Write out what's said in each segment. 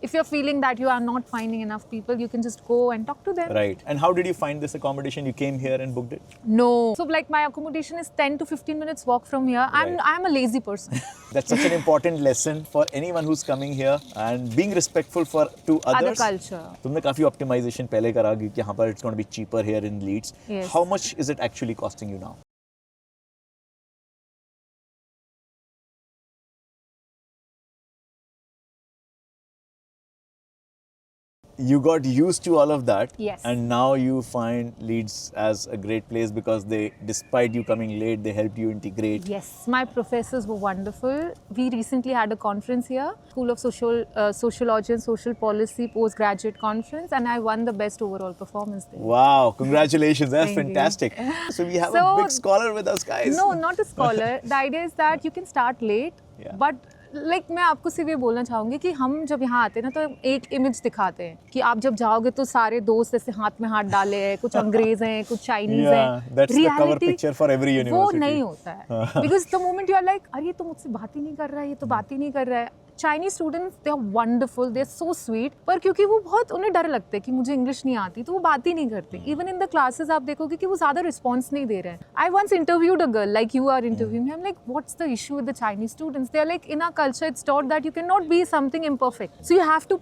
if you're feeling that you are not finding enough people, you can just go and talk to them. Right. And how did you find this accommodation? You came here and booked it? No. So like my accommodation is 10 to 15 minutes walk from here. Right. I'm a lazy person. That's such an important lesson for anyone who's coming here and being respectful to Other others. culture. तुमने काफी optimization पहले करा कि यहाँ पर it's going to be cheaper here in Leeds. Yes. How much is it actually costing you now? You got used to all of that. Yes. And now you find Leeds as a great place because despite you coming late, they helped you integrate. Yes, my professors were wonderful. We recently had a conference here, School of Sociology and Social Policy postgraduate conference, and I won the best overall performance there. Wow, congratulations. That's Thank you. fantastic. So we have a So- big scholar with us, guys. No, not a scholar. The idea is that you can start late, Yeah. but मैं आपको सिर्फ ये बोलना चाहूँगी कि हम जब यहाँ आते हैं ना तो एक इमेज दिखाते हैं कि आप जब जाओगे तो सारे दोस्त ऐसे हाथ में हाथ डाले हैं, कुछ अंग्रेज हैं, कुछ चाइनीज हैं. That's the cover picture for every वो university. नहीं होता है. Because the moment you are like, अरे ये तो मुझसे बात ही नहीं कर रहा है, ये तो बात ही नहीं कर रहा है. Chinese students, they are wonderful, they are so sweet. पर क्योंकि वो बहुत उन्हें डर लगता है कि मुझे इंग्लिश नहीं आती तो वो बात ही नहीं करते. Even in the classes आप देखोगे कि वो ज़्यादा रिस्पॉन्स नहीं दे रहे हैं. I once interviewed a girl like you are interviewing me. I'm like, what's the issue with the Chinese students? They are like, in our culture it's taught that you cannot be something imperfect. So you have to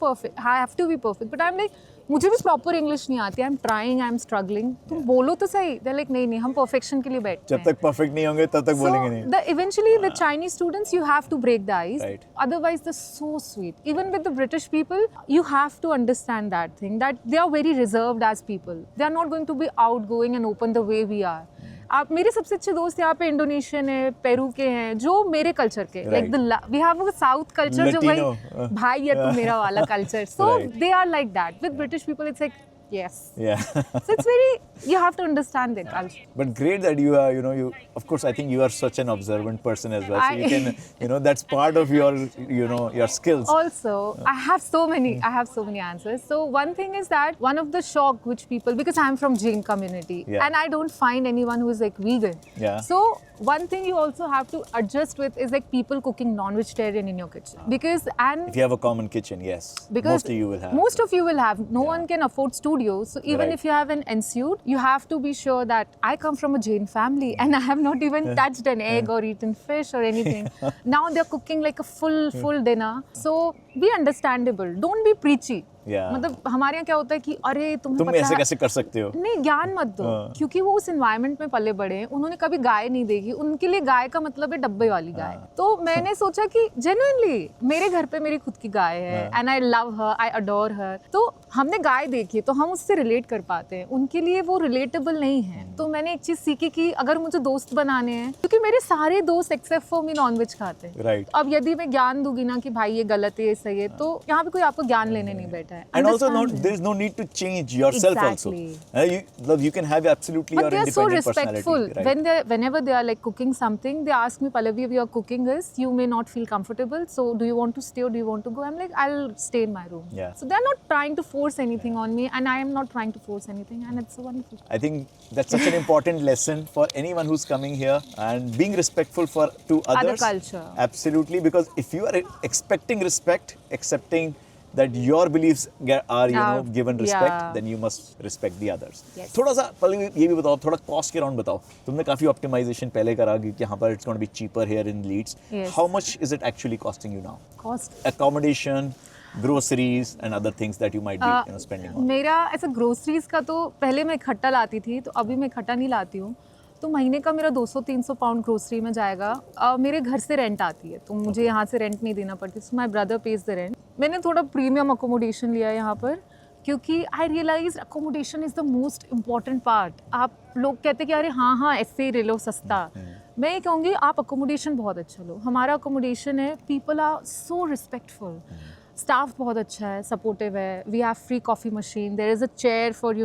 be perfect. But I'm like, मुझे भी proper English नहीं आती. I am trying, I am struggling. तुम बोलो तो सही. They like नहीं हम परफेक्शन के लिए बैठते हैं. जब तक परफेक्ट नहीं होंगे तब तक बोलेंगे नहीं. Eventually with Chinese students you have to break the ice. Right. Otherwise they're so sweet. Even with the British people you have to understand that thing, that they are very reserved as people. They are not going to be outgoing and open the way we are. आप मेरे सबसे अच्छे दोस्त यहाँ पे Indonesian है, Peru के हैं, जो मेरे कल्चर के, like we have a South culture जो भाई भाई है तू मेरा वाला culture. So they are like that. With British people it's like yes. Yeah. So it's very, you have to understand their culture. But great that you are, you of course I think you are such an observant person as well. So you can, that's part of your, your skills. Also, I have so many answers. So one thing is that one of the shock which people, because I'm from Jain community and I don't find anyone who is like vegan. Yeah. So one thing you also have to adjust with is like people cooking non-vegetarian in your kitchen. Because if you have a common kitchen, yes. Because most of you will have. Most of you will have. No one can afford studios. So even if you have an ensuite, you have to be sure that I come from a Jain family and I have not even touched an egg or eaten fish or anything. Now they're cooking like a full dinner. So be understandable. Don't be preachy. मतलब हमारे यहाँ क्या होता है कि अरे तुम ऐसे कैसे कर सकते हो? नहीं, ज्ञान मत दो. क्योंकि वो उस एनवायरनमेंट में पले बड़े हैं, उन्होंने कभी गाय नहीं देखी. उनके लिए गाय का मतलब है डब्बे वाली गाय. तो मैंने सोचा कि जेन्युइनली मेरे घर पे मेरी खुद की गाय है and I love her, I adore हर. तो हमने गाय देखी तो हम उससे रिलेट कर पाते हैं. उनके लिए वो रिलेटेबल नहीं है. तो मैंने एक चीज सीखी कि अगर मुझे दोस्त बनाने हैं, क्योंकि मेरे सारे दोस्त एक्सेप्ट फॉर मी नॉनवेज खाते हैं. अब यदि मैं ज्ञान दूंगी ना कि भाई ये गलत है, ये सही है, तो यहाँ पे कोई आपको ज्ञान लेने नहीं बैठा है. And also there is no need to change yourself also. You can have absolutely your independent personality. But they are so respectful. Right. Whenever they are like cooking something, they ask me, Pallavi, we are cooking this, you may not feel comfortable, so do you want to stay or do you want to go? I'm like, I'll stay in my room. Yeah. So they're not trying to force anything on me and I am not trying to force anything, and it's so wonderful. I think that's such an important lesson for anyone who's coming here and being respectful to others. Other culture. Absolutely, because if you are expecting respect, accepting that your beliefs are given respect, then you must respect the others. Yes. थोड़ा सा पहले ये भी बताओ, थोड़ा cost के round बताओ. तुमने काफी ऑप्टिमाइजेशन पहले करा कि यहाँ पर it's going to be cheaper here in Leeds. Yes. How much is it actually costing you now? Cost? Accommodation, groceries and other things that you might be spending on. मेरा ऐसा ग्रोसरीज का तो पहले मैं इकट्ठा लाती थी, तो अभी मैं इकट्ठा नहीं लाती हूँ. तो महीने का मेरा 200-300 पाउंड ग्रोसरी में जाएगा. मेरे घर से रेंट आती है तो मुझे यहाँ से रेंट नहीं देना पड़ती. So my brother pays the rent. मैंने थोड़ा प्रीमियम अकोमोडेशन लिया है यहाँ पर, क्योंकि I realise accommodation is the most important part. आप लोग कहते हैं कि अरे हाँ ऐसे ही ले लो सस्ता. मैं ये कहूँगी आप अकोमोडेशन बहुत अच्छा लो. हमारा अकोमोडेशन है, people are so respectful, staff बहुत अच्छा है, सपोर्टिव है. We have free coffee machine, there is a chair for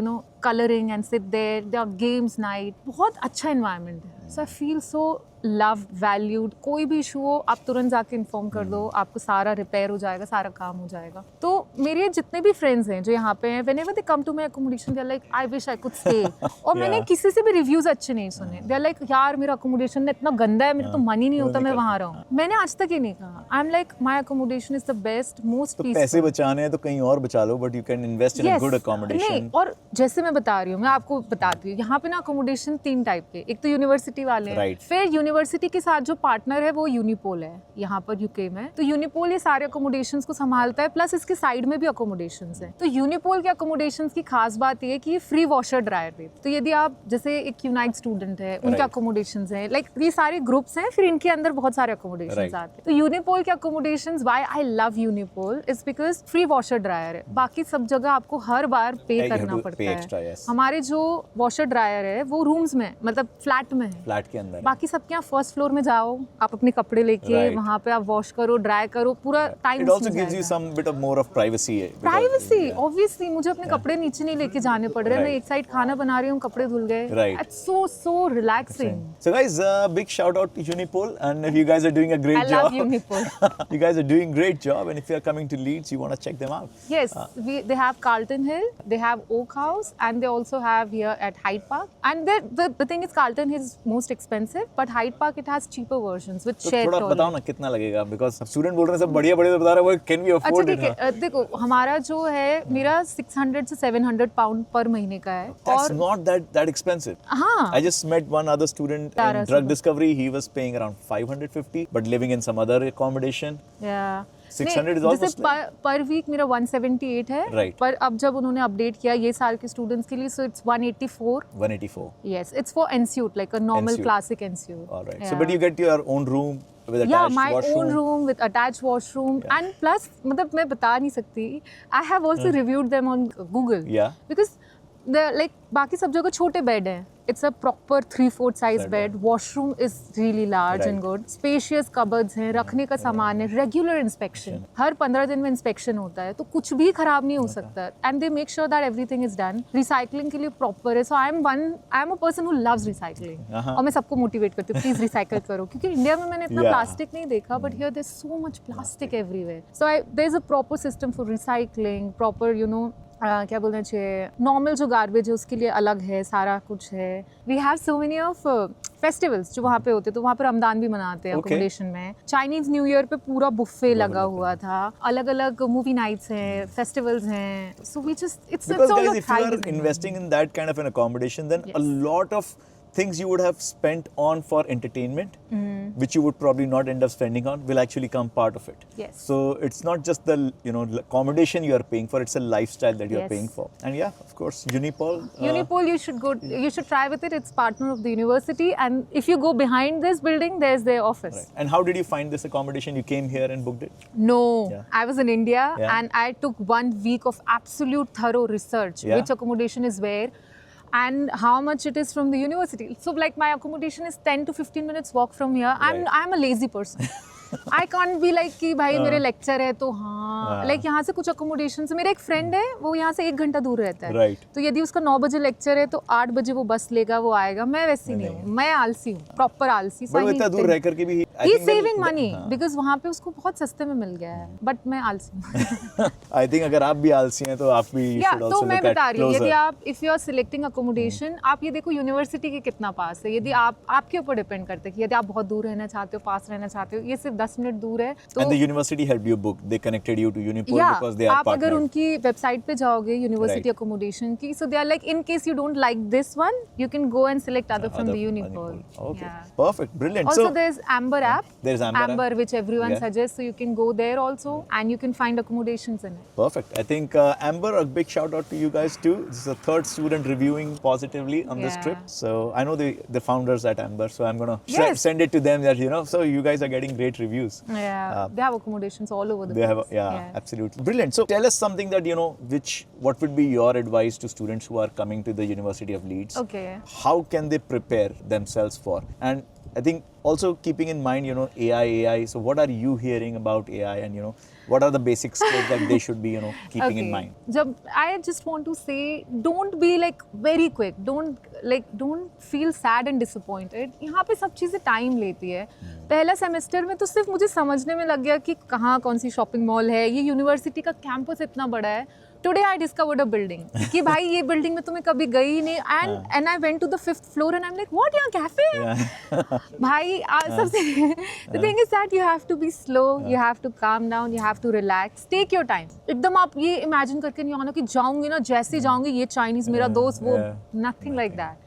coloring and sit there. There are games night. बहुत अच्छा environment है. So I feel so loved, valued. कोई भी issue हो आप तुरंत जाके इन्फॉर्म कर दो, आपको सारा रिपेयर हो जाएगा, सारा काम हो जाएगा. तो मेरे जितने भी फ्रेंड्स हैं जो यहाँ पे हैं, whenever they come to my accommodation, they are like, I wish I could stay. और मैंने किसी से भी रिव्यूज अच्छे नहीं सुने. They are like, यार मेरा accommodation इतना गंदा है, मेरा तो मन ही नहीं होता मैं वहाँ रहूँ. मैंने आज तक ये नहीं कहा. I'm like, my accommodation is the best, most तो peaceful. पैसे बचाने हैं तो कहीं और बचा लो, but you can invest in a good accommodation. नहीं, और जैसे मैं बता रही हूँ, मैं आपको बताती हूँ, यहाँ पे ना अकोमोडेशन 3 टाइप के. एक तो यूनिवर्सिटी वाले हैं, फिर यूनिवर्सिटी के साथ जो पार्टनर है वो यूनिपोल है यहाँ पर यूके में. तो यूनिपोल ये सारे अकोमोडेशंस को संभालता है, प्लस इसके साइड में भी अकोमोडेशंस हैं. तो यूनिपोल के अकोमोडेशंस की खास बात ये है कि ये फ्री वॉशर ड्रायर देते. तो यदि आप जैसे एक यूनाइट स्टूडेंट है, उनके अकोमोडेशंस हैं, लाइक ये सारे ग्रुप्स हैं, फिर इनके अंदर बहुत सारे अकोमोडेशंस आते हैं. तो यूनिपोल के accommodations, why I love unipole is because free washer dryer है. बाकी सब जगह आपको हर बार पे करना पड़ता है. हमारे जो वॉशर ड्रायर है वो रूम्स में, मतलब फ्लैट में है, फ्लैट के अंदर. बाकी सबके यहाँ फर्स्ट फ्लोर में जाओ, आप अपने कपड़े लेके वहाँ पे आप वॉश करो, ड्राई करो, पूरा time. It also gives you some bit of more of privacy. Privacy, obviously मुझे अपने कपड़े नीचे नहीं लेके जाने पड़ रहे. मैं एक साइड खाना बना रही हूँ, कपड़े धुल गए. It's so relaxing. So guys, big shout out to Unipol, and you guys are doing a great job. I love Unipol. You guys are doing great job, and if you are coming to Leeds, you want to check them out. Yes, they have Carlton Hill, they have Oak House, and they also have here at Hyde Park. And the thing is, Carlton Hill is most expensive, but Hyde Park it has cheaper versions with shared थोड़ा toilet. बताओ ना कितना लगेगा, because student बोल रहे हैं सब बढ़िया बढ़िया तो बता रहे हैं, वो can we afford it? अच्छा ठीक है, देखो हमारा जो है, मेरा 600 से 700 पाउंड पर महीने का है. That's not that expensive. हाँ. I just met one other student in drug discovery. He was paying around 550, but living in some other accommodation. Yeah. 600 is almost जैसे पर वीक मेरा 178 है. Right. पर अब जब उन्होंने अपडेट किया ये साल के स्टूडेंट्स के लिए, so it's 184. 184. Yes, it's for Ensuite, like a normal Ensuite. classic Ensuite. All right. Yeah. So, but you get your own room with attached Yeah, my washroom. own room with attached washroom, and plus मतलब मैं बता नहीं सकती. I have also reviewed them on Google. Yeah. Because the like बाकी सब जगह छोटे bed हैं. It's a proper 3/4 size bed. Washroom is really large and good. Spacious cupboards हैं, रखने का सामान है. Regular inspection. हर 15 दिन में inspection होता है, तो कुछ भी खराब नहीं हो सकता. And they make sure that everything is done. Recycling के लिए proper है. So I'm a person who loves recycling. और मैं सबको motivate करती हूँ, please recycle करो. क्योंकि इंडिया में मैंने इतना plastic नहीं देखा, but here there's so much plastic everywhere. So there's a proper system for recycling, proper क्या बोलना चाहिए, नॉर्मल जो गार्बेज है उसके लिए अलग है, सारा कुछ है. We have so many of festivals जो वहाँ पे होते हैं, तो वहाँ पे रमदान भी मनाते हैं अकोमोडेशन में. चाइनीज न्यू ईयर पे पूरा बुफे लगा हुआ था. अलग अलग मूवी नाइट्स हैं, फेस्टिवल्स हैं. So we just it's because all guys, a if you are thrive. investing in that kind of an accommodation, then a lot of things you would have spent on for entertainment, which you would probably not end up spending on, will actually come part of it. Yes. So it's not just the accommodation you are paying for; it's a lifestyle that you are paying for. And yeah, of course, Unipol. Unipol, you should try with it. It's partner of the university, and if you go behind this building, there's their office. Right. And how did you find this accommodation? You came here and booked it? No, Yeah. I was in India Yeah. and I took 1 week of absolute thorough research, Yeah. which accommodation is where and how much it is from the university. So like my accommodation is 10 to 15 minutes walk from here. I'm a lazy person. I can't be like कि भाई मेरे lecture है तो हाँ, like यहाँ से कुछ accommodation से. मेरा एक फ्रेंड है, वो यहाँ से 1 घंटा दूर रहता है. Right. तो यदि उसका 9 बजे लेक्चर है तो 8 बजे वो बस लेगा, वो आएगा. मैं वैसी नहीं हूँ, मैं आलसी हूँ, प्रॉपर आलसी. But वो इतना दूर रह करके भी he is saving money because वहाँ पे उसको बहुत सस्ते में मिल गया है. बट मैं आलसी हूँ. I think अगर आप भी आलसी हैं तो आप भी should also तो मैं look at बता रही हूँ, closer. यदि आप if you are selecting accommodation, आप ये देखो यूनिवर्सिटी के कितना पास है. यदि आपके ऊपर डिपेंड करते हैं कि यदि आप बहुत दूर रहना चाहते हो, पास रहना चाहते हो, ये सिर्फ 10 मिनट दूर है. तो And the university helped you book. They connected you to Unipol because they are आप अगर partnered. उनकी वेबसाइट पे जाओगे यूनिवर्सिटी अकोमोडेशन की, so they are like, in case you don't like this one, you can go and select other from the Unipol. Okay, Yeah. perfect, brilliant. Also, So there's Amber app. There's Amber app. which everyone Yeah. suggests, so you can go there also, and you can find accommodations in it. perfect. I think Amber, a big shout out to you guys too. This is the 3rd student reviewing positively on this Yeah. trip. So I know the founders at Amber, so I'm gonna Yes. send it to them that so you guys are getting great reviews. Yeah, they have accommodations all over the They place. have absolutely brilliant. So tell us something that what would be your advice to students who are coming to the University of Leeds? Okay. How can they prepare themselves for, and I think also keeping in mind, you know, AI. So what are you hearing about AI, and you know, what are the basic skills that they should be, you know, keeping in mind? जब I just want to say, don't be like very quick. Don't feel sad and disappointed. यहाँ पे सब चीज़ें time लेती है. पहला semester में तो सिर्फ मुझे समझने में लग गया कि कहाँ कौन सी शॉपिंग मॉल है, ये यूनिवर्सिटी का कैंपस इतना बड़ा है. Today I discovered a building कि भाई ये बिल्डिंग में तो मैं कभी गई ही नहीं. And I went to the 5th floor and I'm like, what, यहाँ कैफे है? भाई सबसे the thing is that you have to be slow, you have to calm down, you have to relax, take your time. एकदम आप ये imagine करके नहीं आना कि जाऊंगी ना, जैसे जाऊंगी ये चाइनीज मेरा दोस्त वो, nothing like that.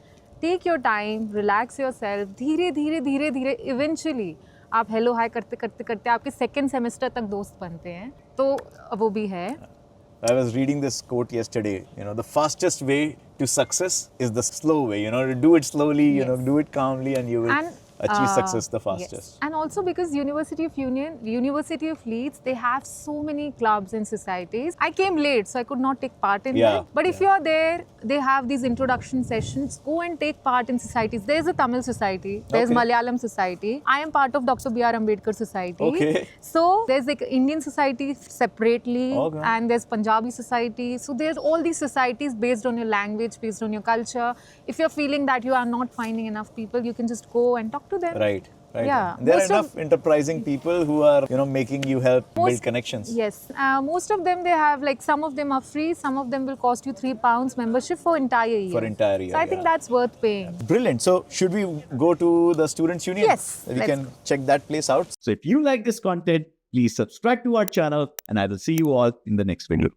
Take your time, relax yourself, धीरे धीरे धीरे धीरे eventually आप हेलो हाय करते करते करते आपके सेकेंड सेमेस्टर तक दोस्त बनते हैं. तो वो भी है. I was reading this quote yesterday. You know, the fastest way to success is the slow way. You know, do it slowly. You know, do it calmly, and you will achieve success the fastest. Yes. And also because University of Leeds, they have so many clubs and societies. I came late, so I could not take part in it. But if you are there, they have these introduction sessions. Go and take part in societies. There's a Tamil society. There's Malayalam society. I am part of Dr. B.R. Ambedkar society. Okay. So there's like Indian society separately, and there's Punjabi society. So there's all these societies based on your language, based on your culture. If you're feeling that you are not finding enough people, you can just go and talk to them. Right. Yeah. There are enough enterprising people who are, you know, making you help build connections. Yes. Most of them, they have like, some of them are free, some of them will cost you £3 membership for entire year. For entire year. So I think that's worth paying. Brilliant. So should we go to the Students' Union? Yes. We can check that place out. So if you like this content, please subscribe to our channel, and I will see you all in the next video.